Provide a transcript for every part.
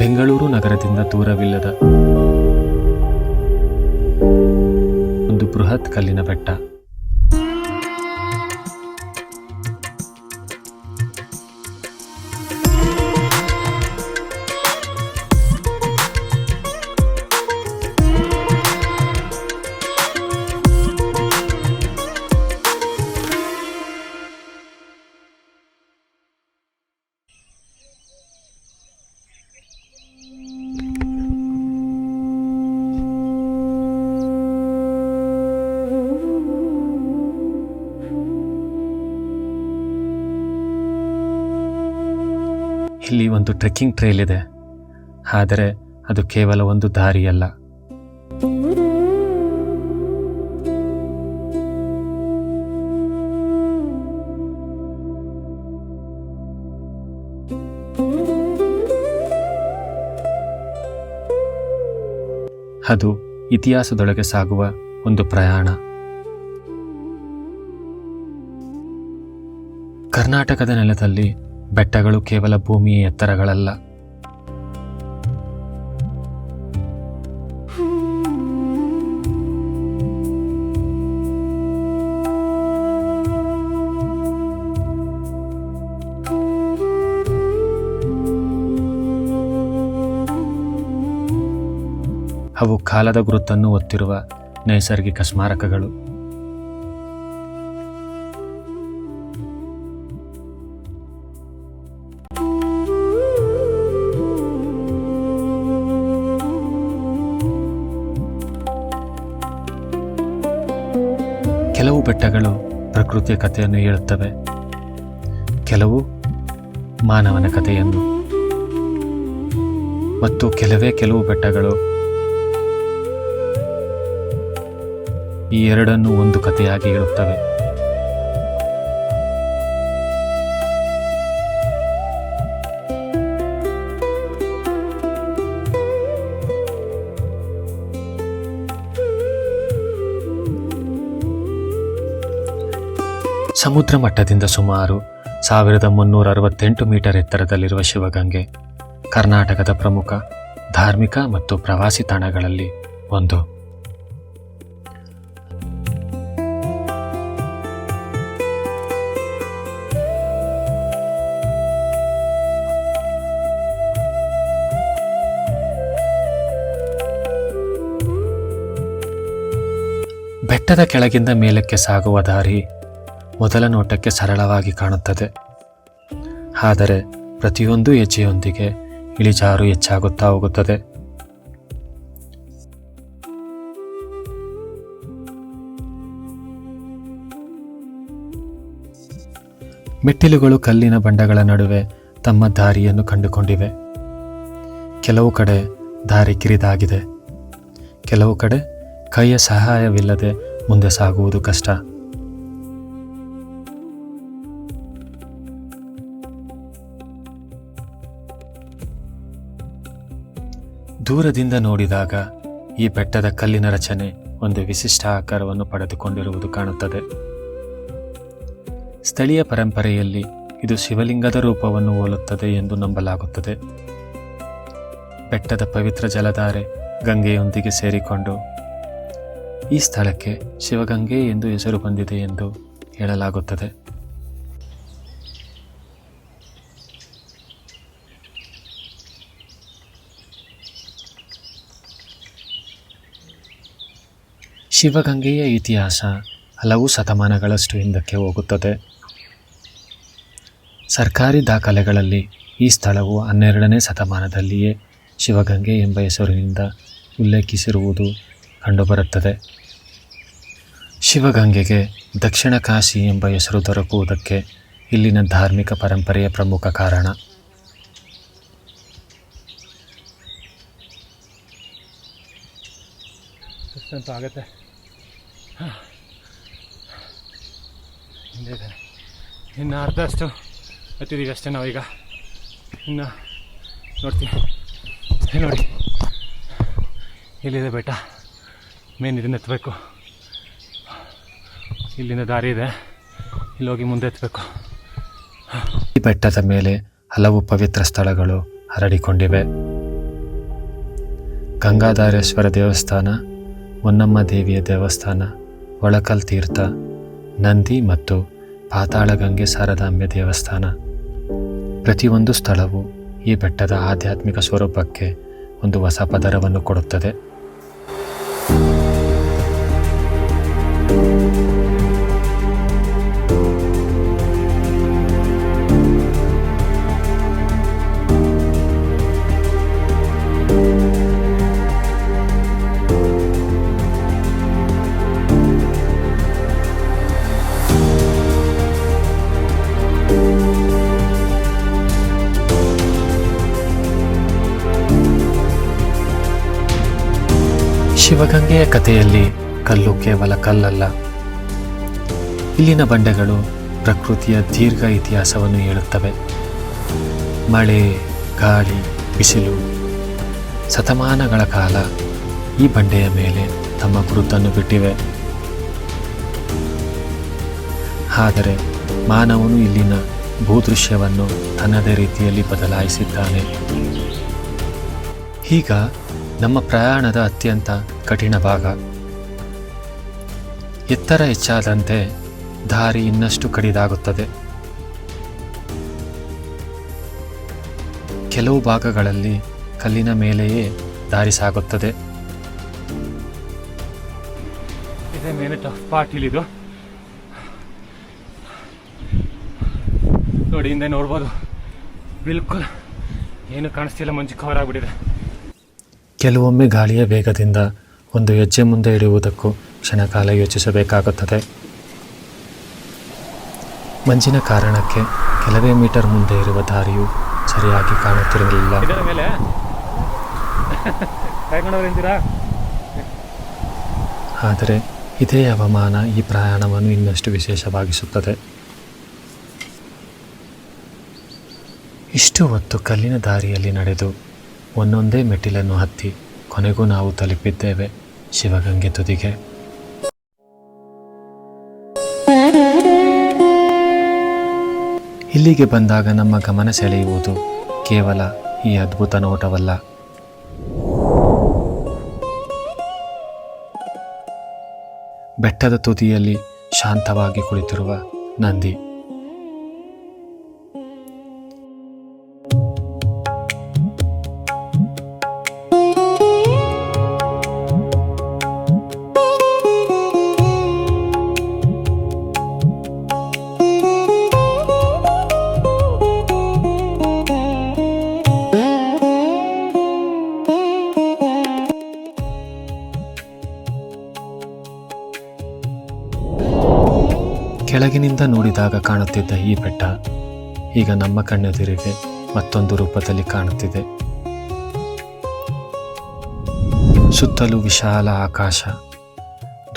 ಬೆಂಗಳೂರು ನಗರದಿಂದ ದೂರವಿಲ್ಲದ ಒಂದು ಬೃಹತ್ ಕಲ್ಲಿನ ಬೆಟ್ಟ. ಇಲ್ಲಿ ಒಂದು ಟ್ರೆಕ್ಕಿಂಗ್ ಟ್ರೇಲ್ ಇದೆ, ಆದರೆ ಅದು ಕೇವಲ ಒಂದು ದಾರಿಯಲ್ಲ. ಅದು ಇತಿಹಾಸದೊಳಗೆ ಸಾಗುವ ಒಂದು ಪ್ರಯಾಣ. ಕರ್ನಾಟಕದ ನೆಲದಲ್ಲಿ ಬೆಟ್ಟಗಳು ಕೇವಲ ಭೂಮಿಯ ಎತ್ತರಗಳಲ್ಲ, ಅವು ಕಾಲದ ಗುರುತನ್ನು ಒತ್ತಿರುವ ನೈಸರ್ಗಿಕ ಸ್ಮಾರಕಗಳು. ಕೆಲವು ಬೆಟ್ಟಗಳು ಪ್ರಕೃತಿಯ ಕಥೆಯನ್ನು ಹೇಳುತ್ತವೆ, ಕೆಲವು ಮಾನವನ ಕಥೆಯನ್ನು, ಮತ್ತು ಕೆಲವು ಬೆಟ್ಟಗಳು ಈ ಎರಡನ್ನೂ ಒಂದು ಕಥೆಯಾಗಿ ಹೇಳುತ್ತವೆ. ಸಮುದ್ರ ಮಟ್ಟದಿಂದ ಸುಮಾರು 1368 ಮೀಟರ್ ಎತ್ತರದಲ್ಲಿರುವ ಶಿವಗಂಗೆ ಕರ್ನಾಟಕದ ಪ್ರಮುಖ ಧಾರ್ಮಿಕ ಮತ್ತು ಪ್ರವಾಸಿ ತಾಣಗಳಲ್ಲಿ ಒಂದು. ಬೆಟ್ಟದ ಕೆಳಗಿಂದ ಮೇಲಕ್ಕೆ ಸಾಗುವ ದಾರಿ ಮೊದಲ ನೋಟಕ್ಕೆ ಸರಳವಾಗಿ ಕಾಣುತ್ತದೆ, ಆದರೆ ಪ್ರತಿಯೊಂದು ಹೆಜ್ಜೆಯೊಂದಿಗೆ ಇಳಿಜಾರು ಹೆಚ್ಚಾಗುತ್ತಾ ಹೋಗುತ್ತದೆ. ಮೆಟ್ಟಿಲುಗಳು ಕಲ್ಲಿನ ಬಂಡೆಗಳ ನಡುವೆ ತಮ್ಮ ದಾರಿಯನ್ನು ಕಂಡುಕೊಂಡಿವೆ. ಕೆಲವು ಕಡೆ ದಾರಿ ಕಿರಿದಾಗಿದೆ, ಕೆಲವು ಕಡೆ ಕೈಯ ಸಹಾಯವಿಲ್ಲದೆ ಮುಂದೆ ಸಾಗುವುದು ಕಷ್ಟ. ದೂರದಿಂದ ನೋಡಿದಾಗ ಈ ಬೆಟ್ಟದ ಕಲ್ಲಿನ ರಚನೆ ಒಂದು ವಿಶಿಷ್ಟ ಆಕಾರವನ್ನು ಪಡೆದುಕೊಂಡಿರುವುದು ಕಾಣುತ್ತದೆ. ಸ್ಥಳೀಯ ಪರಂಪರೆಯಲ್ಲಿ ಇದು ಶಿವಲಿಂಗದ ರೂಪವನ್ನು ಹೋಲುತ್ತದೆ ಎಂದು ನಂಬಲಾಗುತ್ತದೆ. ಬೆಟ್ಟದ ಪವಿತ್ರ ಜಲಧಾರೆ ಗಂಗೆಯೊಂದಿಗೆ ಸೇರಿಕೊಂಡು ಈ ಸ್ಥಳಕ್ಕೆ ಶಿವಗಂಗೆ ಎಂದು ಹೆಸರು ಬಂದಿದೆ ಎಂದು ಹೇಳಲಾಗುತ್ತದೆ. ಶಿವಗಂಗೆಯ ಇತಿಹಾಸ ಹಲವು ಶತಮಾನಗಳಷ್ಟು ಹಿಂದಕ್ಕೆ ಹೋಗುತ್ತದೆ. ಸರ್ಕಾರಿ ದಾಖಲೆಗಳಲ್ಲಿ ಈ ಸ್ಥಳವು 12ನೇ ಶತಮಾನದಲ್ಲಿಯೇ ಶಿವಗಂಗೆ ಎಂಬ ಹೆಸರಿನಿಂದ ಉಲ್ಲೇಖಿಸಿರುವುದು ಕಂಡುಬರುತ್ತದೆ. ಶಿವಗಂಗೆಗೆ ದಕ್ಷಿಣ ಕಾಶಿ ಎಂಬ ಹೆಸರು ದೊರಕುವುದಕ್ಕೆ ಇಲ್ಲಿನ ಧಾರ್ಮಿಕ ಪರಂಪರೆಯ ಪ್ರಮುಖ ಕಾರಣ. ಅಂತ ಆಗುತ್ತೆ. ಇನ್ನು ಅರ್ಧಷ್ಟು ಹತ್ತಿದ್ದೀವಿ ಅಷ್ಟೇ ನಾವೀಗ. ಇನ್ನು ನೋಡ್ತೀವಿ, ನೋಡಿ ಇಲ್ಲಿದೆ ಬೆಟ್ಟ. ಮೇನ್ ಇದನ್ನ ಎತ್ತಬೇಕು. ಇಲ್ಲಿಂದ ದಾರಿ ಇದೆ, ಇಲ್ಲಿ ಹೋಗಿ ಮುಂದೆ ಎತ್ತಬೇಕು. ಈ ಬೆಟ್ಟದ ಮೇಲೆ ಹಲವು ಪವಿತ್ರ ಸ್ಥಳಗಳು ಹರಡಿಕೊಂಡಿವೆ. ಗಂಗಾಧಾರೇಶ್ವರ ದೇವಸ್ಥಾನ, ಹೊನ್ನಮ್ಮ ದೇವಿಯ ದೇವಸ್ಥಾನ, ಒಳಕಲ್ ತೀರ್ಥ, ನಂದಿ ಮತ್ತು ಪಾತಾಳಗಂಗೆ ಶಾರದಾಂಬೆ ದೇವಸ್ಥಾನ. ಪ್ರತಿಯೊಂದು ಸ್ಥಳವು ಈ ಬೆಟ್ಟದ ಆಧ್ಯಾತ್ಮಿಕ ಸ್ವರೂಪಕ್ಕೆ ಒಂದು ಹೊಸ ಪದರವನ್ನು ಕೊಡುತ್ತದೆ. ಶಿವಗಂಗೆಯ ಕಥೆಯಲ್ಲಿ ಕಲ್ಲು ಕೇವಲ ಕಲ್ಲಲ್ಲ. ಇಲ್ಲಿನ ಬಂಡೆಗಳು ಪ್ರಕೃತಿಯ ದೀರ್ಘ ಇತಿಹಾಸವನ್ನು ಹೇಳುತ್ತವೆ. ಮಳೆ, ಗಾಳಿ, ಬಿಸಿಲು, ಶತಮಾನಗಳ ಕಾಲ ಈ ಬಂಡೆಯ ಮೇಲೆ ತಮ್ಮ ಗುರುತನ್ನು ಬಿಟ್ಟಿವೆ. ಆದರೆ ಮಾನವನು ಇಲ್ಲಿನ ಭೂದೃಶ್ಯವನ್ನು ತನ್ನದೇ ರೀತಿಯಲ್ಲಿ ಬದಲಾಯಿಸಿದ್ದಾನೆ. ಈಗ ನಮ್ಮ ಪ್ರಯಾಣದ ಅತ್ಯಂತ ಕಠಿಣ ಭಾಗ. ಎತ್ತರ ಹೆಚ್ಚಾದಂತೆ ದಾರಿ ಇನ್ನಷ್ಟು ಕಡಿದಾಗುತ್ತದೆ. ಕೆಲವು ಭಾಗಗಳಲ್ಲಿ ಕಲ್ಲಿನ ಮೇಲೆಯೇ ದಾರಿ ಸಾಗುತ್ತದೆ. ಇದೇ ಮೇಲೆ ಟಫ್ ಪಾರ್ಟ್ ಇಲ್ಲಿದು. ನೋಡಿ, ಹಿಂದೆ ನೋಡ್ಬೋದು, ಬಿಲ್ಕುಲ್ ಏನು ಕಾಣಿಸ್ತಿಲ್ಲ, ಮಂಜು ಕವರ್ ಆಗಿಬಿಟ್ಟಿದೆ. ಕೆಲವೊಮ್ಮೆ ಗಾಳಿಯ ವೇಗದಿಂದ ಒಂದು ಹೆಜ್ಜೆ ಮುಂದೆ ಇಡುವುದಕ್ಕೂ ಕ್ಷಣಕಾಲ ಯೋಚಿಸಬೇಕಾಗುತ್ತದೆ. ಮಂಜಿನ ಕಾರಣಕ್ಕೆ ಕೆಲವೇ ಮೀಟರ್ ಮುಂದೆ ಇರುವ ದಾರಿಯು ಸರಿಯಾಗಿ ಕಾಣುತ್ತಿರಲಿಲ್ಲ. ಆದರೆ ಇದೇ ಹವಾಮಾನ ಈ ಪ್ರಯಾಣವನ್ನು ಇನ್ನಷ್ಟು ವಿಶೇಷವಾಗಿಸುತ್ತದೆ. ಇಷ್ಟು ಹೊತ್ತು ಕಲ್ಲಿನ ದಾರಿಯಲ್ಲಿ ನಡೆದು ಒಂದೊಂದೇ ಮೆಟ್ಟಿಲನ್ನು ಹತ್ತಿ ಕೊನೆಗೂ ನಾವು ತಲುಪಿದ್ದೇವೆ ಶಿವಗಂಗೆ ತುದಿಗೆ. ಇಲ್ಲಿಗೆ ಬಂದಾಗ ನಮ್ಮ ಗಮನ ಸೆಳೆಯುವುದು ಕೇವಲ ಈ ಅದ್ಭುತ ನೋಟವಲ್ಲ, ಬೆಟ್ಟದ ತುದಿಯಲ್ಲಿ ಶಾಂತವಾಗಿ ಕುಳಿತಿರುವ ನಂದಿ. ಕೆಳಗಿನಿಂದ ನೋಡಿದಾಗ ಕಾಣುತ್ತಿದ್ದ ಈ ಬೆಟ್ಟ ಈಗ ನಮ್ಮ ಕಣ್ಣೆದುರಿಗೆ ಮತ್ತೊಂದು ರೂಪದಲ್ಲಿ ಕಾಣುತ್ತಿದೆ. ಸುತ್ತಲೂ ವಿಶಾಲ ಆಕಾಶ,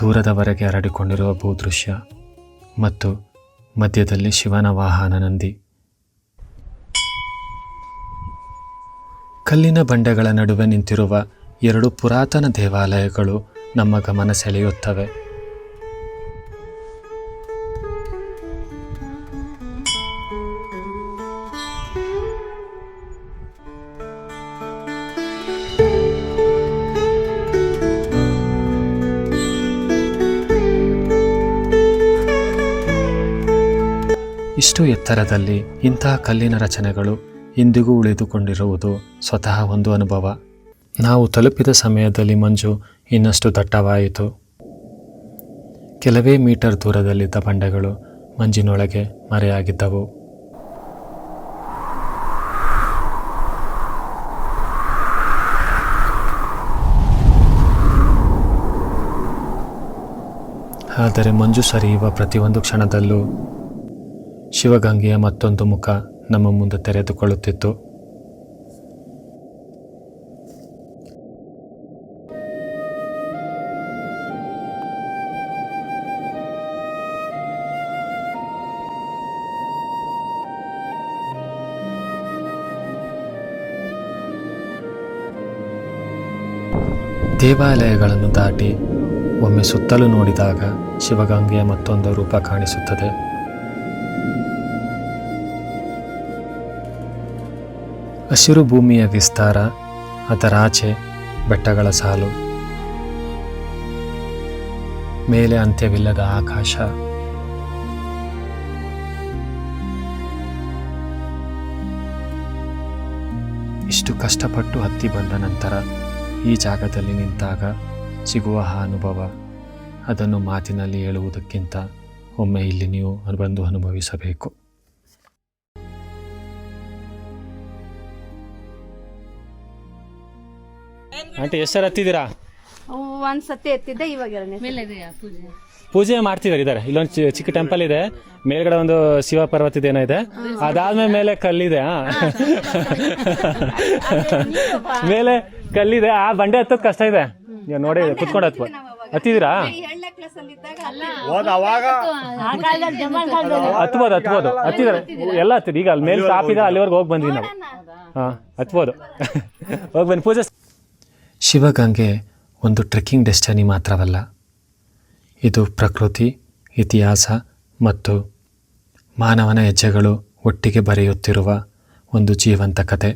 ದೂರದವರೆಗೆ ಹರಡಿಕೊಂಡಿರುವ ಭೂದೃಶ್ಯ ಮತ್ತು ಮಧ್ಯದಲ್ಲಿ ಶಿವನ ವಾಹನ ನಂದಿ. ಕಲ್ಲಿನ ಬಂಡೆಗಳ ನಡುವೆ ನಿಂತಿರುವ ಎರಡು ಪುರಾತನ ದೇವಾಲಯಗಳು ನಮ್ಮ ಗಮನ ಸೆಳೆಯುತ್ತವೆ. ಇಷ್ಟು ಎತ್ತರದಲ್ಲಿ ಇಂತಹ ಕಲ್ಲಿನ ರಚನೆಗಳು ಇಂದಿಗೂ ಉಳಿದುಕೊಂಡಿರುವುದು ಸ್ವತಃ ಒಂದು ಅನುಭವ. ನಾವು ತಲುಪಿದ ಸಮಯದಲ್ಲಿ ಮಂಜು ಇನ್ನಷ್ಟು ದಟ್ಟವಾಯಿತು. ಕೆಲವೇ ಮೀಟರ್ ದೂರದಲ್ಲಿದ್ದ ಬಂಡೆಗಳು ಮಂಜಿನೊಳಗೆ ಮರೆಯಾಗಿದ್ದವು. ಆದರೆ ಮಂಜು ಸರಿಯುವ ಪ್ರತಿಯೊಂದು ಕ್ಷಣದಲ್ಲೂ ಶಿವಗಂಗೆಯ ಮತ್ತೊಂದು ಮುಖ ನಮ್ಮ ಮುಂದೆ ತೆರೆದುಕೊಳ್ಳುತ್ತಿತ್ತು. ದೇವಾಲಯಗಳನ್ನು ದಾಟಿ ಒಮ್ಮೆ ಸುತ್ತಲೂ ನೋಡಿದಾಗ ಶಿವಗಂಗೆಯ ಮತ್ತೊಂದು ರೂಪ ಕಾಣಿಸುತ್ತದೆ. ಹಸಿರು ಭೂಮಿಯ ವಿಸ್ತಾರ, ಅದರಾಚೆ ಬೆಟ್ಟಗಳ ಸಾಲು, ಮೇಲೆ ಅಂತ್ಯವಿಲ್ಲದ ಆಕಾಶ, ಇಷ್ಟು ಕಷ್ಟಪಟ್ಟು ಹತ್ತಿ ಬಂದ ನಂತರ ಈ ಜಾಗದಲ್ಲಿ ನಿಂತಾಗ ಸಿಗುವ ಆ ಅನುಭವ, ಅದನ್ನು ಮಾತಿನಲ್ಲಿ ಹೇಳುವುದಕ್ಕಿಂತ ಒಮ್ಮೆ ಇಲ್ಲಿ ನೀವು ಬಂದು ಅನುಭವಿಸಬೇಕು. ಆಂಟಿ ಎಷ್ಟು ಸಲ ಹತ್ತಿದ್ದೀರಾ? ಒಂದ್ಸತಿ ಎತ್ತಿದ್ದೆ, ಇವಾಗ ಪೂಜೆ ಮಾಡ್ತಿದ್ದಾರೆ ಇದ್ದಾರೆ. ಇಲ್ಲೊಂದು ಚಿಕ್ಕ ಟೆಂಪಲ್ ಇದೆ, ಮೇಲ್ಗಡೆ ಒಂದು ಶಿವ ಪರ್ವತ ಏನೋ ಇದೆ, ಅದಾದ್ಮೇಲೆ ಮೇಲೆ ಕಲ್ಲಿದೆ. ಮೇಲೆ ಕಲ್ಲಿದೆ, ಆ ಬಂಡೆ ಹತ್ತೋದು ಕಷ್ಟ ಇದೆ. ನೋಡಿ ಕುತ್ಕೊಂಡು ಹತ್ತಿದ್ದೀರಾ? ಹತ್ಬೋದು ಹತ್ತಿದ್ದಾರೆ ಎಲ್ಲ ಹತ್ತಿದ್. ಈಗ ಅಲ್ಲಿ ಮೇಲೆ ಟಾಪ್ ಇದೆ, ಅಲ್ಲಿವರೆಗೆ ಹೋಗಿ ಬಂದ್ವಿ ನಾವು. ಹತ್ಬೋದು, ಹೋಗಿ ಬನ್ನಿ ಪೂಜೆ. ಶಿವಗಂಗೆ ಒಂದು ಟ್ರೆಕ್ಕಿಂಗ್ ಡೆಸ್ಟಿನಿ ಮಾತ್ರವಲ್ಲ, ಇದು ಪ್ರಕೃತಿ, ಇತಿಹಾಸ ಮತ್ತು ಮಾನವನ ಹೆಜ್ಜೆಗಳು ಒಟ್ಟಿಗೆ ಬರೆಯುತ್ತಿರುವ ಒಂದು ಜೀವಂತ ಕತೆ.